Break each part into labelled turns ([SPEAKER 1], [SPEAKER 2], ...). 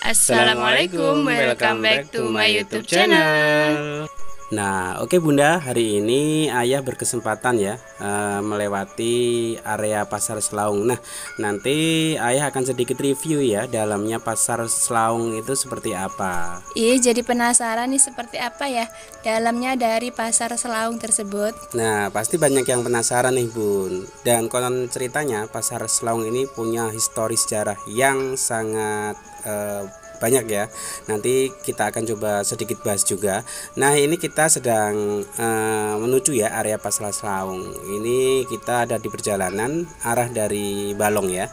[SPEAKER 1] Assalamualaikum, welcome back to my YouTube channel.
[SPEAKER 2] Nah, oke Bunda, hari ini Ayah berkesempatan ya melewati area Pasar Selaung. Nah, nanti Ayah akan sedikit review ya dalamnya Pasar Selaung itu seperti apa.
[SPEAKER 1] Iya, jadi penasaran nih seperti apa ya dalamnya dari Pasar Selaung tersebut.
[SPEAKER 2] Nah, pasti banyak yang penasaran nih Bun. Dan konon ceritanya Pasar Selaung ini punya histori sejarah yang sangat banyak ya. Nanti kita akan coba sedikit bahas juga. Nah, ini kita sedang menuju ya area Pasar Selaung. Ini kita ada di perjalanan arah dari Balong ya.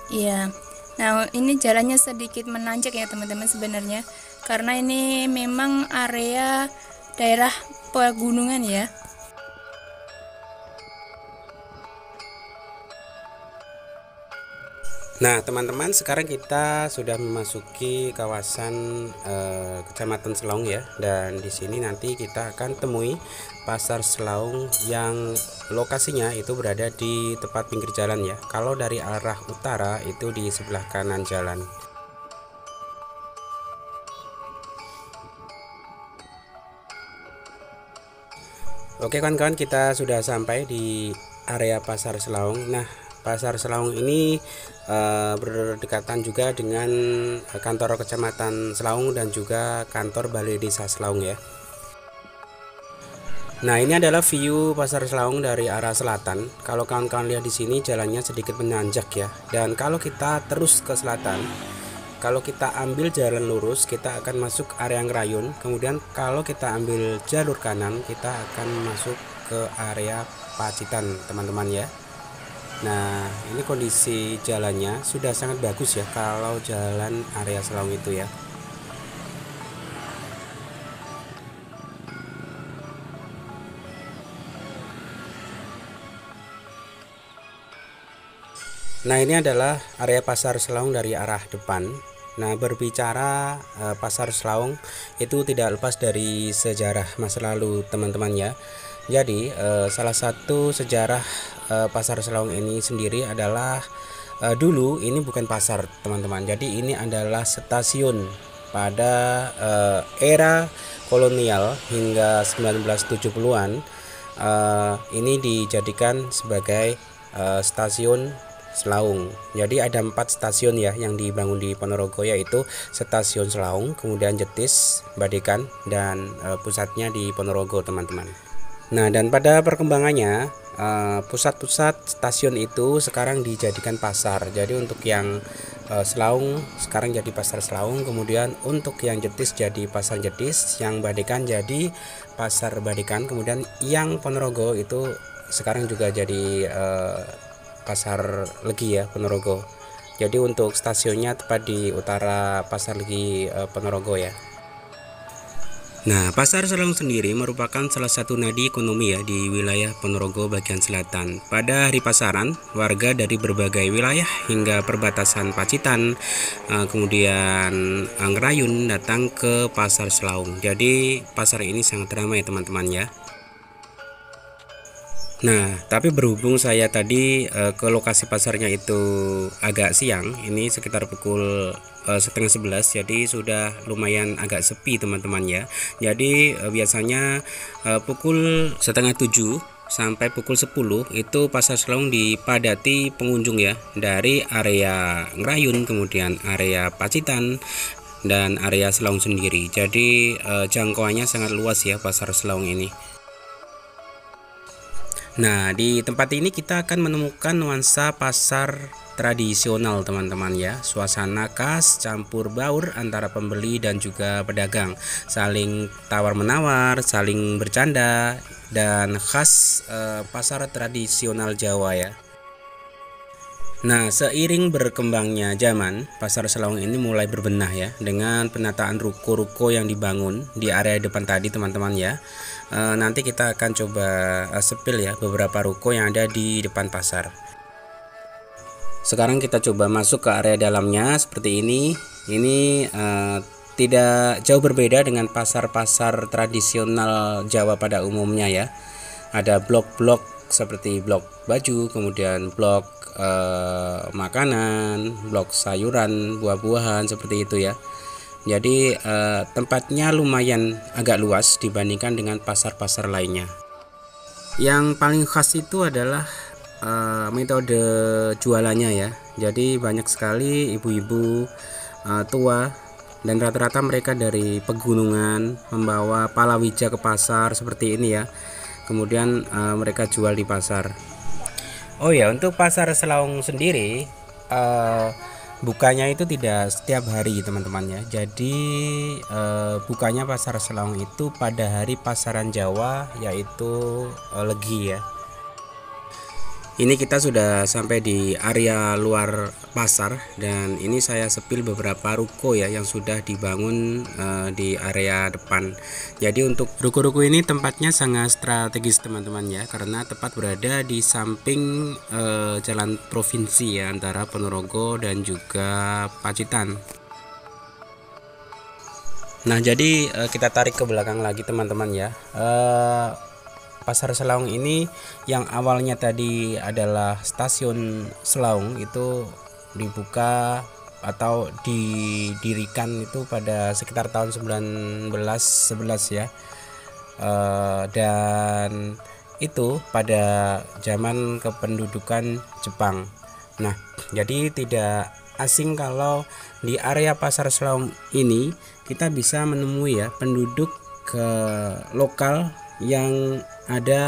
[SPEAKER 1] Iya. Nah, ini jalannya sedikit menanjak ya teman-teman sebenarnya. Karena ini memang area daerah pegunungan ya.
[SPEAKER 2] Nah, teman-teman, sekarang kita sudah memasuki kawasan Kecamatan Selaung ya. Dan di sini nanti kita akan temui Pasar Selaung yang lokasinya itu berada di tepat pinggir jalan ya. Kalau dari arah utara itu di sebelah kanan jalan. Oke kawan-kawan, kita sudah sampai di area Pasar Selaung. Nah, Pasar Selaung ini berdekatan juga dengan kantor Kecamatan Selaung dan juga kantor Balai Desa Selaung ya. Nah, ini adalah view Pasar Selaung dari arah selatan. Kalau kawan-kawan lihat di sini jalannya sedikit menanjak ya. Dan kalau kita terus ke selatan, kalau kita ambil jalan lurus, kita akan masuk area Ngerayun. Kemudian kalau kita ambil jalur kanan, kita akan masuk ke area Pacitan, teman-teman ya. Nah, ini kondisi jalannya sudah sangat bagus ya kalau jalan area Selaung itu ya. Nah, ini adalah area Pasar Selaung dari arah depan. Nah, berbicara Pasar Selaung itu tidak lepas dari sejarah masa lalu teman-teman ya. Jadi salah satu sejarah Pasar Selaung ini sendiri adalah dulu ini bukan pasar teman-teman. Jadi ini adalah stasiun pada era kolonial hingga 1970-an. Ini dijadikan sebagai stasiun Selaung. Jadi ada 4 stasiun ya yang dibangun di Ponorogo, yaitu Stasiun Selaung, kemudian Jetis, Badekan, dan pusatnya di Ponorogo teman-teman. Nah, dan pada perkembangannya pusat-pusat stasiun itu sekarang dijadikan pasar. Jadi untuk yang Selaung sekarang jadi Pasar Selaung, kemudian untuk yang Jetis jadi Pasar Jetis, yang Badekan jadi Pasar Badekan, kemudian yang Ponorogo itu sekarang juga jadi Pasar Legi ya Ponorogo. Jadi untuk stasiunnya tepat di utara Pasar Legi Ponorogo ya. Nah, Pasar Selaung sendiri merupakan salah satu nadi ekonomi ya di wilayah Ponorogo bagian selatan. Pada hari pasaran, warga dari berbagai wilayah hingga perbatasan Pacitan, kemudian Ngerayun datang ke Pasar Selaung. Jadi pasar ini sangat ramai teman-teman ya. Nah, tapi berhubung saya tadi ke lokasi pasarnya itu agak siang, ini sekitar pukul setengah 11, jadi sudah lumayan agak sepi teman-teman ya. Jadi biasanya pukul setengah 7 sampai pukul 10 itu Pasar Selaung dipadati pengunjung ya, dari area Ngerayun, kemudian area Pacitan, dan area Selaung sendiri. Jadi jangkauannya sangat luas ya Pasar Selaung ini. Nah, di tempat ini kita akan menemukan nuansa pasar tradisional teman-teman ya. Suasana khas campur baur antara pembeli dan juga pedagang, saling tawar-menawar, saling bercanda, dan khas pasar tradisional Jawa ya. Nah, seiring berkembangnya zaman, Pasar Selaung ini mulai berbenah ya, dengan penataan ruko-ruko yang dibangun di area depan tadi teman-teman ya. Nanti kita akan coba sepil ya beberapa ruko yang ada di depan pasar. Sekarang kita coba masuk ke area dalamnya seperti ini. Ini tidak jauh berbeda dengan pasar-pasar tradisional Jawa pada umumnya ya. Ada blok-blok seperti blok baju, kemudian blok makanan, blok sayuran, buah-buahan seperti itu ya. Jadi tempatnya lumayan agak luas dibandingkan dengan pasar-pasar lainnya. Yang paling khas itu adalah metode jualannya ya. Jadi banyak sekali ibu-ibu tua, dan rata-rata mereka dari pegunungan membawa palawija ke pasar seperti ini ya. Kemudian mereka jual di pasar. Oh ya, untuk pasar Selaung sendiri bukanya itu tidak setiap hari teman-teman ya. Jadi bukanya pasar Selaung itu pada hari pasaran Jawa, yaitu Legi ya. Ini kita sudah sampai di area luar pasar, dan ini saya sepil beberapa ruko ya yang sudah dibangun di area depan. Jadi untuk ruko-ruko ini tempatnya sangat strategis teman-teman ya, karena tepat berada di samping jalan provinsi ya, antara Ponorogo dan juga Pacitan. Nah, jadi kita tarik ke belakang lagi teman-teman ya. Pasar Selaung ini yang awalnya tadi adalah stasiun Selaung itu dibuka atau didirikan itu pada sekitar tahun 1911 ya. Dan itu pada zaman kependudukan Jepang. Nah, jadi tidak asing kalau di area pasar Selaung ini kita bisa menemui ya penduduk lokal yang ada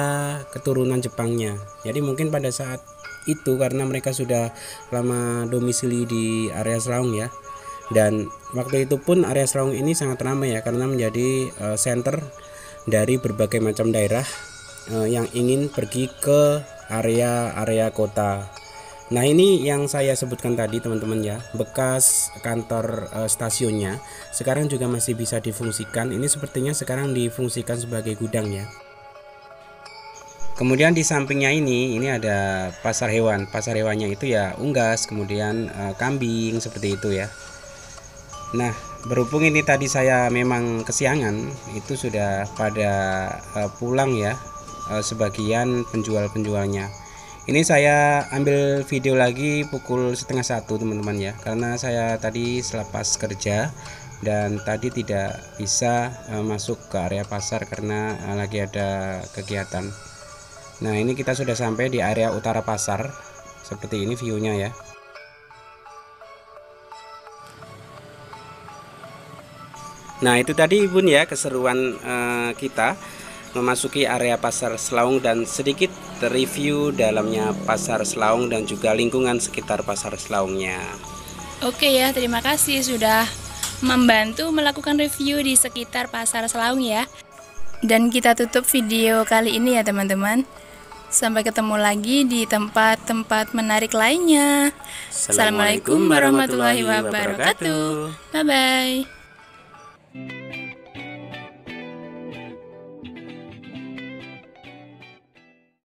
[SPEAKER 2] keturunan Jepangnya. Jadi mungkin pada saat itu karena mereka sudah lama domisili di area Selaung ya. Dan waktu itu pun area Selaung ini sangat ramai ya, karena menjadi center dari berbagai macam daerah yang ingin pergi ke area kota. Nah, ini yang saya sebutkan tadi teman-teman ya, bekas kantor stasiunnya sekarang juga masih bisa difungsikan. Ini sepertinya sekarang difungsikan sebagai gudang ya. Kemudian di sampingnya ini ada pasar hewan. Pasar hewannya itu ya unggas, kemudian kambing seperti itu ya. Nah, berhubung ini tadi saya memang kesiangan, itu sudah pada pulang ya sebagian penjual-penjualnya. Ini saya ambil video lagi pukul 12:30 teman-teman ya, karena saya tadi selepas kerja dan tadi tidak bisa masuk ke area pasar karena lagi ada kegiatan. Nah, ini kita sudah sampai di area utara pasar. Seperti ini view-nya ya. Nah, itu tadi Bun ya keseruan kita memasuki area pasar Selaung dan sedikit review dalamnya pasar Selaung dan juga lingkungan sekitar pasar Selaungnya.
[SPEAKER 1] Oke ya, terima kasih sudah membantu melakukan review di sekitar pasar Selaung ya. Dan kita tutup video kali ini ya teman-teman. Sampai ketemu lagi di tempat-tempat menarik lainnya. Assalamualaikum warahmatullahi wabarakatuh. Bye-bye.